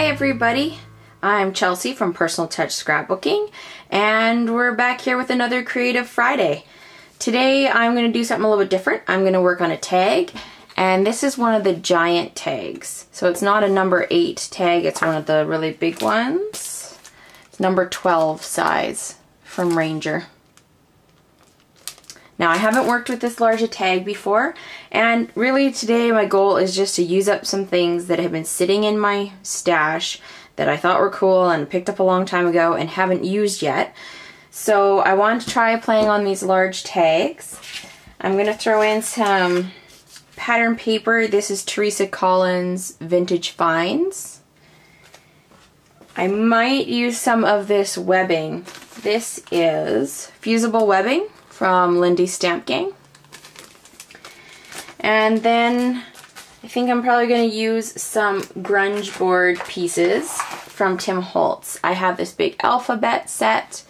Hi everybody, I'm Chelsea from Personal Touch Scrapbooking, and we're back here with another Creative Friday. Today I'm going to do something a little bit different. I'm going to work on a tag, and this is one of the giant tags. So it's not a number 8 tag, it's one of the really big ones. It's number 12 size from Ranger. Now I haven't worked with this large a tag before, and really today my goal is just to use up some things that have been sitting in my stash that I thought were cool and picked up a long time ago and haven't used yet. So I wanted to try playing on these large tags. I'm going to throw in some pattern paper. This is Teresa Collins Vintage Finds. I might use some of this webbing. This is fusible webbing from Lindy's Stamp Gang. And then I think I'm probably going to use some grunge board pieces from Tim Holtz. I have this big alphabet set,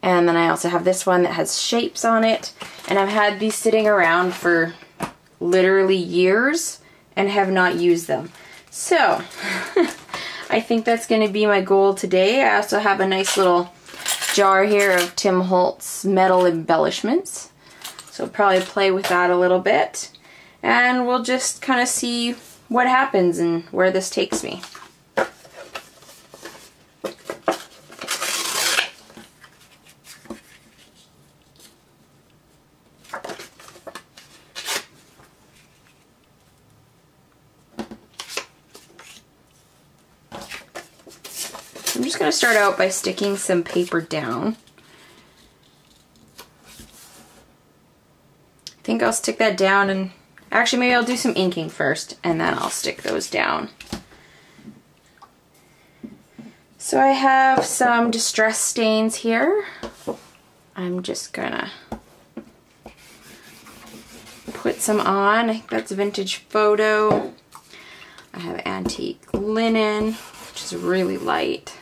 and then I also have this one that has shapes on it, and I've had these sitting around for literally years and have not used them. So I think that's going to be my goal today. I also have a nice little jar here of Tim Holtz metal embellishments, so I'll probably play with that a little bit, and we'll just kind of see what happens and where this takes me. I'm just going to start out by sticking some paper down. I think I'll stick that down, and actually maybe I'll do some inking first and then I'll stick those down. So I have some distress stains here. I'm just gonna put some on. I think that's Vintage Photo. I have Antique Linen, which is really light.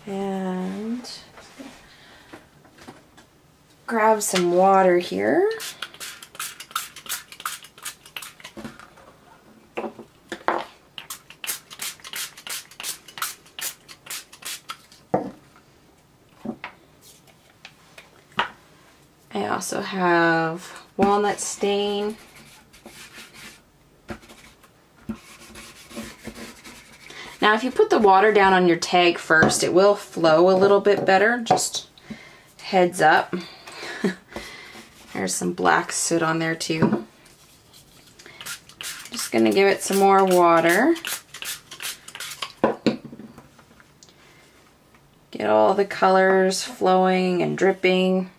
And grab some water here. I also have Walnut Stain. Now if you put the water down on your tag first, it will flow a little bit better, just heads up. There's some black soot on there too. Just gonna give it some more water. Get all the colors flowing and dripping.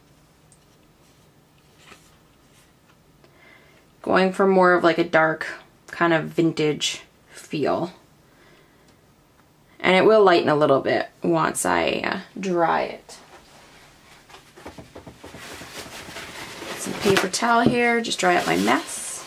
Going for more of like a dark kind of vintage feel. And it will lighten a little bit once I dry it. Some paper towel here, just dry up my mess.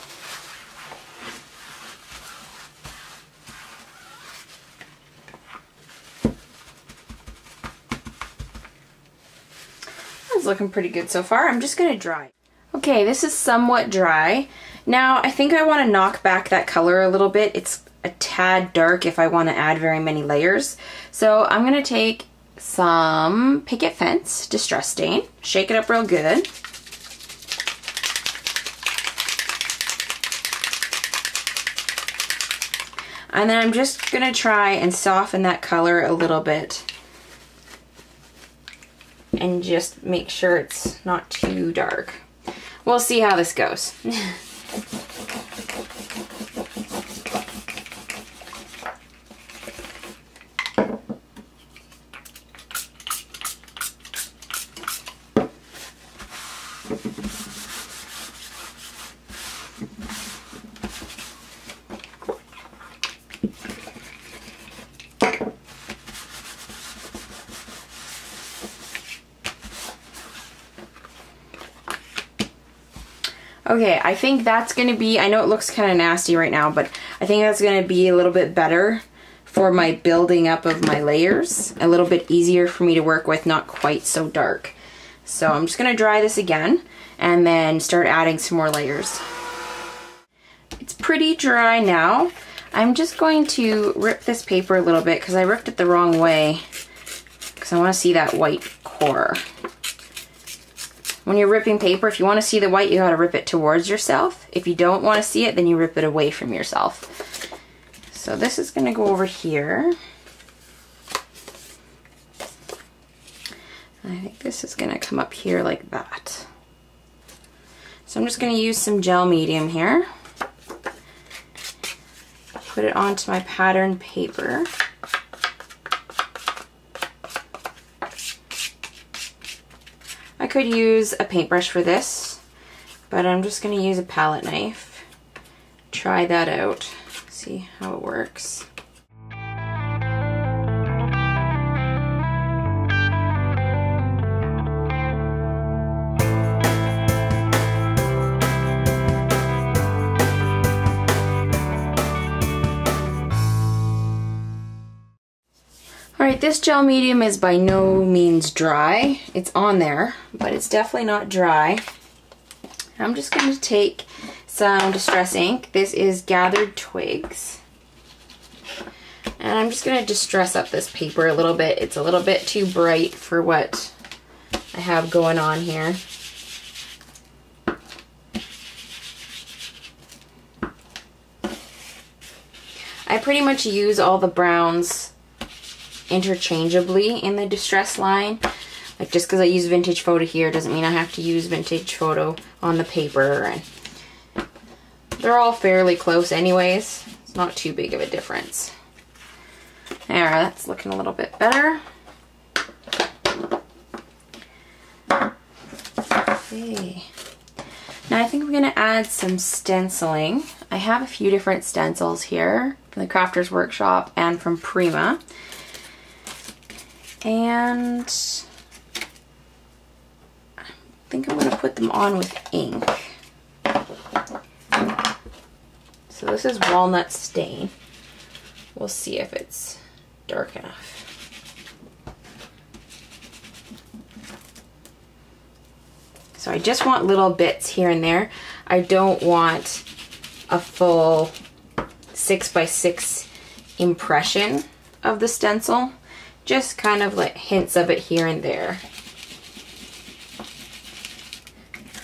That's looking pretty good so far. I'm just gonna dry it. Okay, this is somewhat dry. Now I think I want to knock back that color a little bit. It's a tad dark if I want to add very many layers. So I'm going to take some Picket Fence Distress Stain, shake it up real good. And then I'm just going to try and soften that color a little bit. And just make sure it's not too dark. We'll see how this goes. Okay, I think that's going to be, I know it looks kind of nasty right now, but I think that's going to be a little bit better for my building up of my layers. A little bit easier for me to work with, not quite so dark. So I'm just going to dry this again and then start adding some more layers. It's pretty dry now. I'm just going to rip this paper a little bit because I ripped it the wrong way because I want to see that white core. When you're ripping paper, if you want to see the white, you gotta rip it towards yourself. If you don't want to see it, then you rip it away from yourself. So this is gonna go over here. I think this is gonna come up here like that. So I'm just gonna use some gel medium here. Put it onto my pattern paper. I could use a paintbrush for this, but I'm just gonna use a palette knife. Try that out, see how it works. Alright, this gel medium is by no means dry. It's on there, but it's definitely not dry. I'm just going to take some distress ink. This is Gathered Twigs. And I'm just going to distress up this paper a little bit. It's a little bit too bright for what I have going on here. I pretty much use all the browns interchangeably in the distress line. Like, just because I use Vintage Photo here doesn't mean I have to use Vintage Photo on the paper, and they're all fairly close anyways. It's not too big of a difference. There, that's looking a little bit better. Okay. Now I think we're going to add some stenciling. I have a few different stencils here from the Crafters Workshop and from Prima. And I think I'm going to put them on with ink. So this is Walnut Stain. We'll see if it's dark enough. So I just want little bits here and there. I don't want a full 6x6 impression of the stencil. Just kind of like hints of it here and there.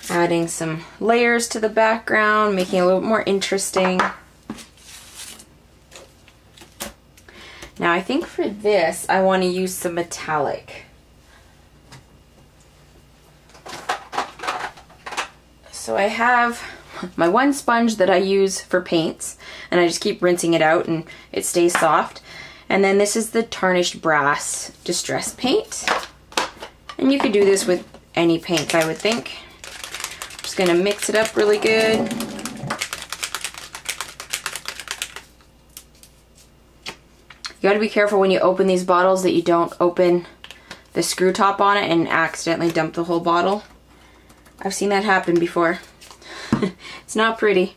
Adding some layers to the background, making it a little more interesting. Now I think for this, I want to use some metallic. So I have my one sponge that I use for paints, and I just keep rinsing it out and it stays soft. And then this is the Tarnished Brass Distress Paint. And you could do this with any paint, I would think. I'm just gonna mix it up really good. You gotta be careful when you open these bottles that you don't open the screw top on it and accidentally dump the whole bottle. I've seen that happen before. It's not pretty.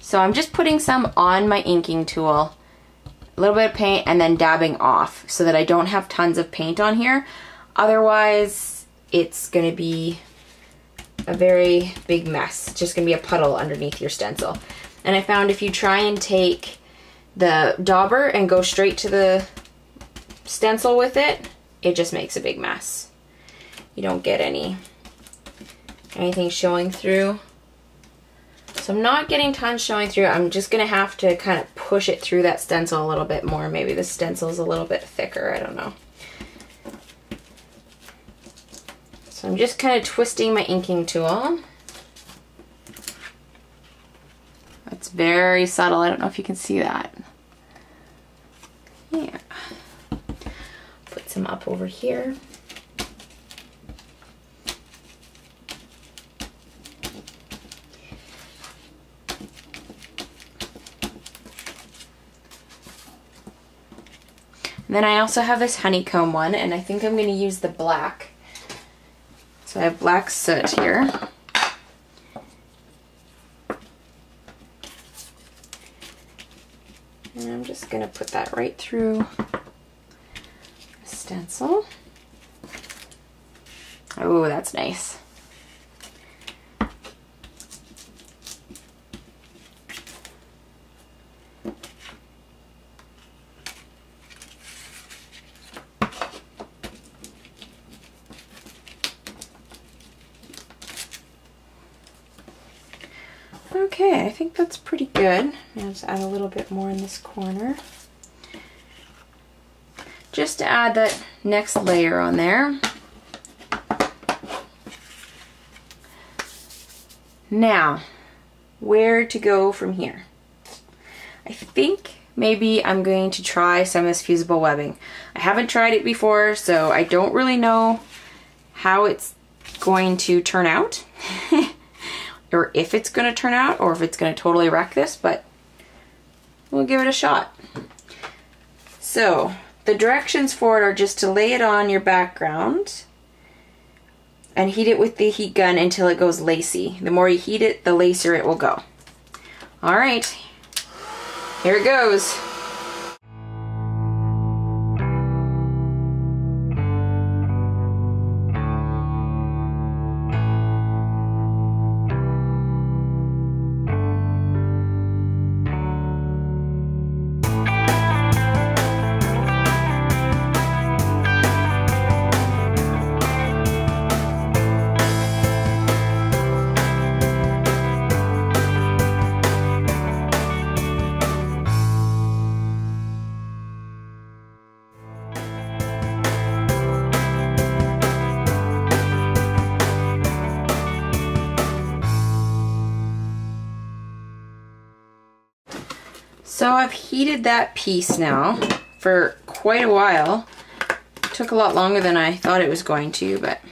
So I'm just putting some on my inking tool. A little bit of paint and then dabbing off so that I don't have tons of paint on here. Otherwise, it's going to be a very big mess. It's just going to be a puddle underneath your stencil. And I found if you try and take the dauber and go straight to the stencil with it, it just makes a big mess. You don't get anything showing through. So I'm not getting tons showing through. I'm just going to have to kind of push it through that stencil a little bit more. Maybe the stencil is a little bit thicker. I don't know. So I'm just kind of twisting my inking tool. It's very subtle. I don't know if you can see that. Yeah. Put some up over here. And then I also have this honeycomb one, and I think I'm going to use the black. So I have black soot here. And I'm just going to put that right through the stencil. Oh, that's nice. Okay, I think that's pretty good. I'll just add a little bit more in this corner. Just to add that next layer on there. Now, where to go from here? I think maybe I'm going to try some of this fusible webbing. I haven't tried it before, so I don't really know how it's going to turn out. Or if it's going to turn out, or if it's going to totally wreck this, but we'll give it a shot. So, the directions for it are just to lay it on your background and heat it with the heat gun until it goes lacy. The more you heat it, the lacier it will go. Alright, here it goes. So I've heated that piece now for quite a while. It took a lot longer than I thought it was going to, but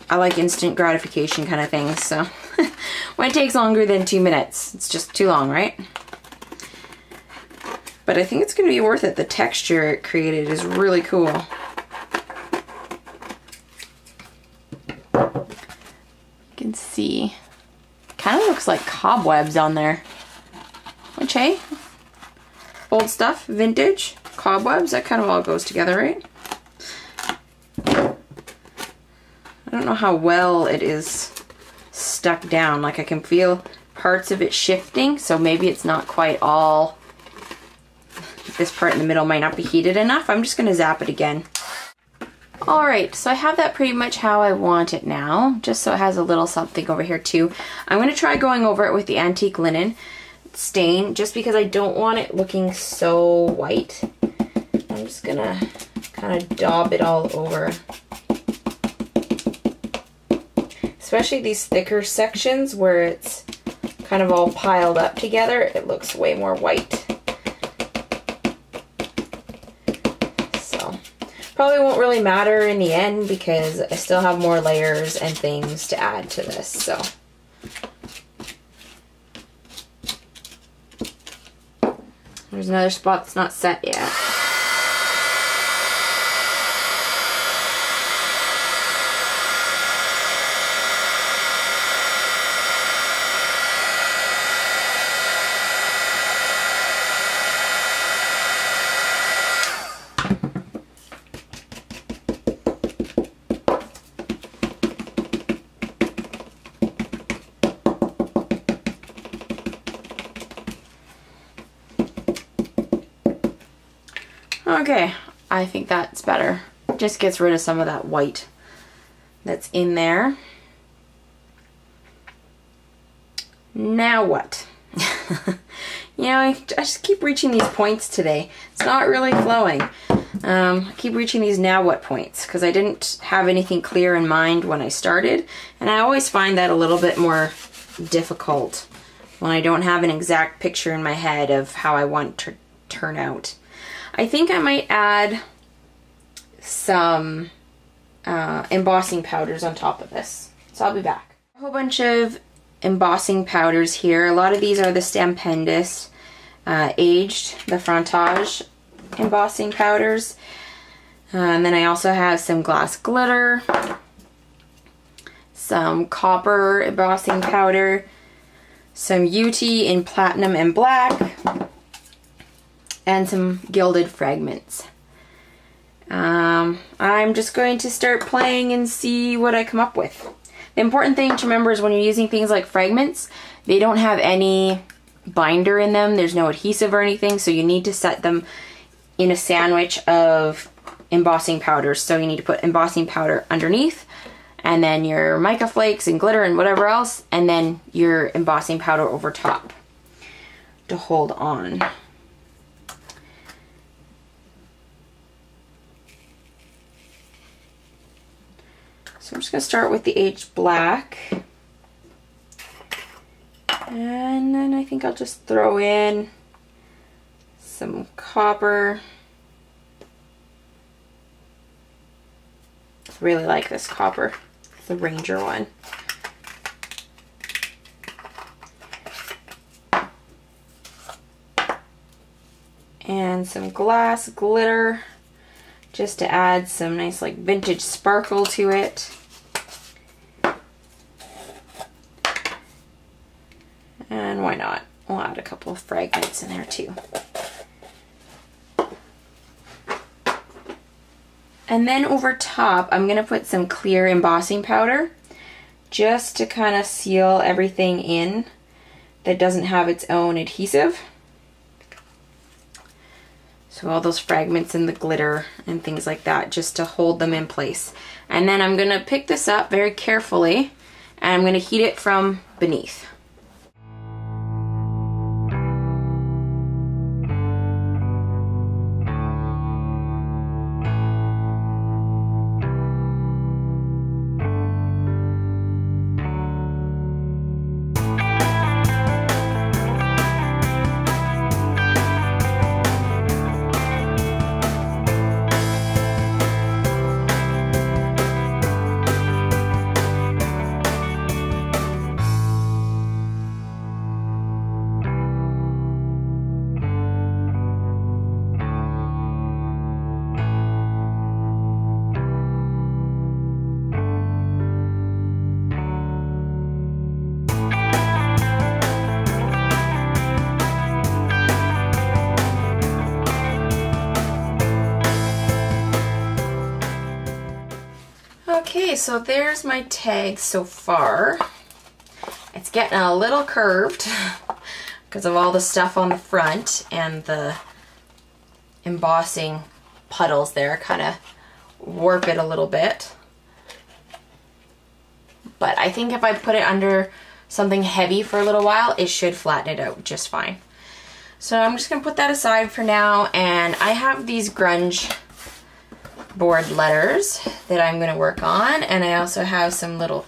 I like instant gratification kind of things, so when it takes longer than 2 minutes, it's just too long, right? But I think it's going to be worth it. The texture it created is really cool. You can see, kind of looks like cobwebs on there. Which, hey, old stuff, vintage, cobwebs, that kind of all goes together, right? I don't know how well it is stuck down. Like, I can feel parts of it shifting, so maybe it's not quite all, this part in the middle might not be heated enough. I'm just going to zap it again. Alright, so I have that pretty much how I want it now, just so it has a little something over here too. I'm going to try going over it with the antique linen stain, just because I don't want it looking so white. I'm just gonna kind of daub it all over. Especially these thicker sections where it's kind of all piled up together, it looks way more white. So, probably won't really matter in the end because I still have more layers and things to add to this, so. There's another spot that's not set yet. Okay, I think that's better. Just gets rid of some of that white that's in there. Now what? You know, I just keep reaching these points today. It's not really flowing. I keep reaching these now what points because I didn't have anything clear in mind when I started, and I always find that a little bit more difficult when I don't have an exact picture in my head of how I want to turn out. I think I might add some embossing powders on top of this. So I'll be back. A whole bunch of embossing powders here. A lot of these are the Stupendous aged, the Frontage embossing powders. And then I also have some glass glitter, some copper embossing powder, some UT in platinum and black, and some gilded fragments. I'm just going to start playing and see what I come up with. The important thing to remember is when you're using things like fragments, they don't have any binder in them. There's no adhesive or anything, so you need to set them in a sandwich of embossing powders. So you need to put embossing powder underneath and then your mica flakes and glitter and whatever else, and then your embossing powder over top to hold on. So I'm just going to start with the aged black. And then I think I'll just throw in some copper. I really like this copper, the Ranger one. And some glass glitter just to add some nice like vintage sparkle to it. And why not? We'll add a couple of fragments in there too. And then over top, I'm going to put some clear embossing powder just to kind of seal everything in that doesn't have its own adhesive. So all those fragments and the glitter and things like that, just to hold them in place. And then I'm going to pick this up very carefully and I'm going to heat it from beneath. Okay, so there's my tag so far. It's getting a little curved because of all the stuff on the front and the embossing puddles there kind of warp it a little bit. But I think if I put it under something heavy for a little while, it should flatten it out just fine. So I'm just going to put that aside for now, and I have these grunge board letters that I'm going to work on, and I also have some little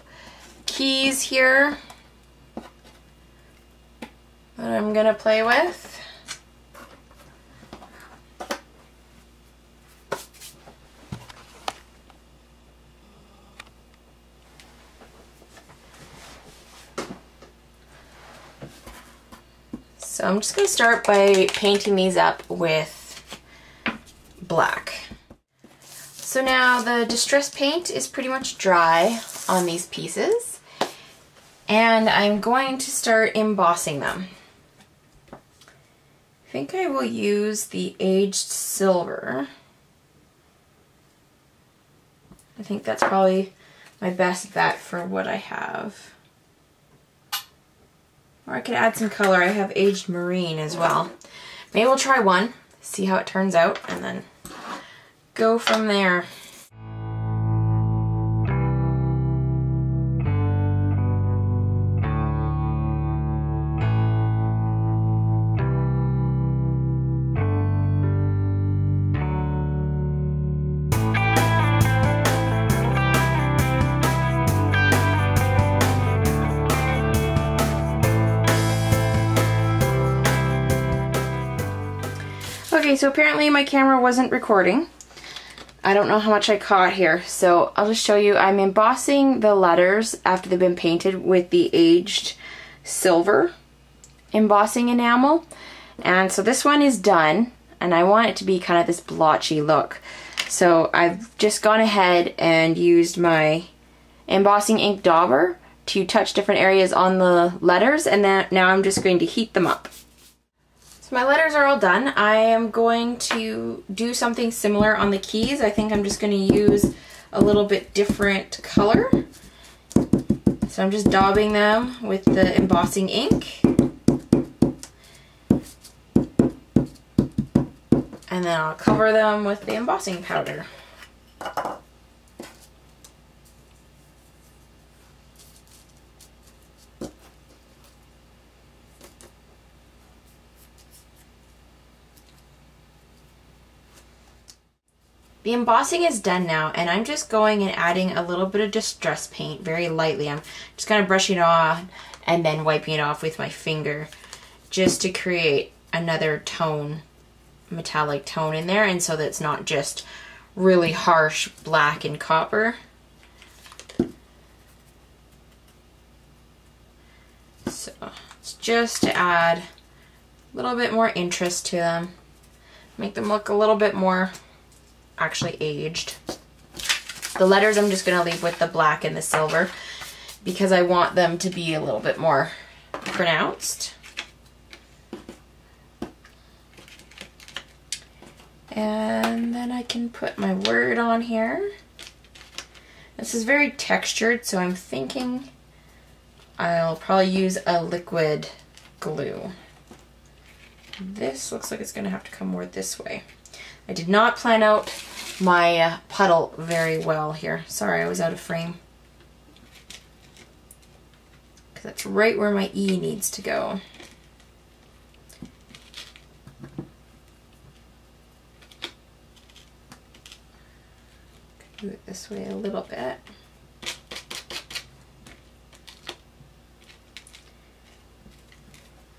keys here that I'm going to play with. So I'm just going to start by painting these up with black. So now the distress paint is pretty much dry on these pieces, and I'm going to start embossing them. I think I will use the aged silver. I think that's probably my best bet for what I have. Or I could add some color. I have aged marine as well. Maybe we'll try one, see how it turns out, and then go from there. Okay, so apparently my camera wasn't recording. I don't know how much I caught here, so I'll just show you. I'm embossing the letters after they've been painted with the aged silver embossing enamel. And so this one is done, and I want it to be kind of this blotchy look. So I've just gone ahead and used my embossing ink dauber to touch different areas on the letters, and then now I'm just going to heat them up. So my letters are all done. I am going to do something similar on the keys. I think I'm just going to use a little bit different color. So I'm just daubing them with the embossing ink. And then I'll cover them with the embossing powder. The embossing is done now, and I'm just going and adding a little bit of distress paint very lightly. I'm just kind of brushing it on and then wiping it off with my finger just to create another tone, metallic tone in there, and so that it's not just really harsh black and copper. So it's just to add a little bit more interest to them, make them look a little bit more actually aged. The letters I'm just going to leave with the black and the silver because I want them to be a little bit more pronounced. And then I can put my word on here. This is very textured, so I'm thinking I'll probably use a liquid glue. This looks like it's going to have to come more this way. I did not plan out my puddle very well here. Sorry, I was out of frame. Because that's right where my E needs to go. Do it this way a little bit.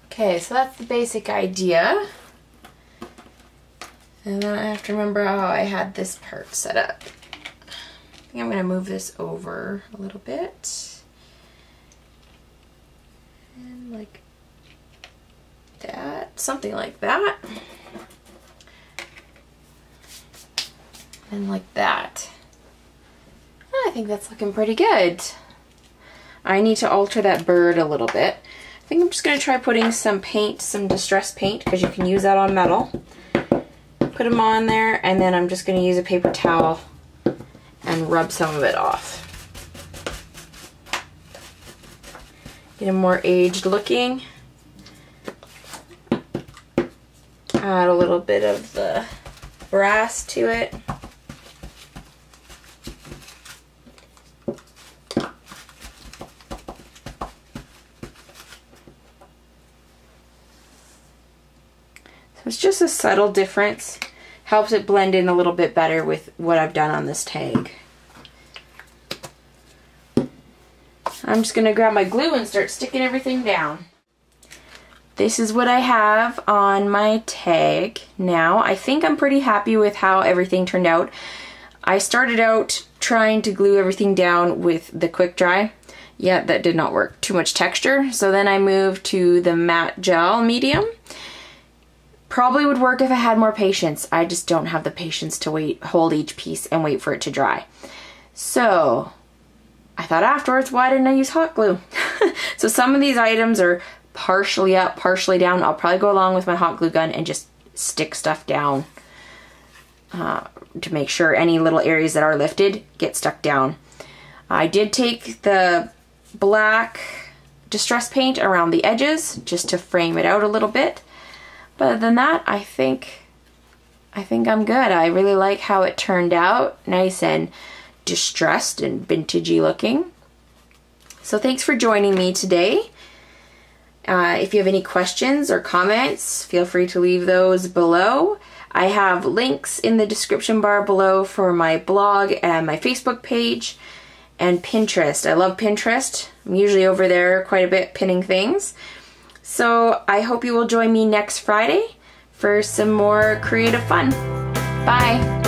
Okay, so that's the basic idea. And then I have to remember how I had this part set up. I think I'm going to move this over a little bit. And like that, something like that. And like that. I think that's looking pretty good. I need to alter that bird a little bit. I think I'm just going to try putting some paint, some distress paint, because you can use that on metal. Put them on there, and then I'm just going to use a paper towel and rub some of it off. Get them more aged looking. Add a little bit of the brass to it. It's just a subtle difference. Helps it blend in a little bit better with what I've done on this tag. I'm just going to grab my glue and start sticking everything down. This is what I have on my tag now. I think I'm pretty happy with how everything turned out. I started out trying to glue everything down with the quick dry. Yeah, that did not work. Too much texture. So then I moved to the matte gel medium. Probably would work if I had more patience. I just don't have the patience to hold each piece and wait for it to dry. So I thought afterwards, why didn't I use hot glue? So some of these items are partially up, partially down. I'll probably go along with my hot glue gun and just stick stuff down to make sure any little areas that are lifted get stuck down. I did take the black distress paint around the edges just to frame it out a little bit. But other than that, I think I'm good. I really like how it turned out. Nice and distressed and vintagey looking. So thanks for joining me today. If you have any questions or comments, feel free to leave those below. I have links in the description bar below for my blog and my Facebook page and Pinterest. I love Pinterest. I'm usually over there quite a bit pinning things. So I hope you will join me next Friday for some more creative fun. Bye.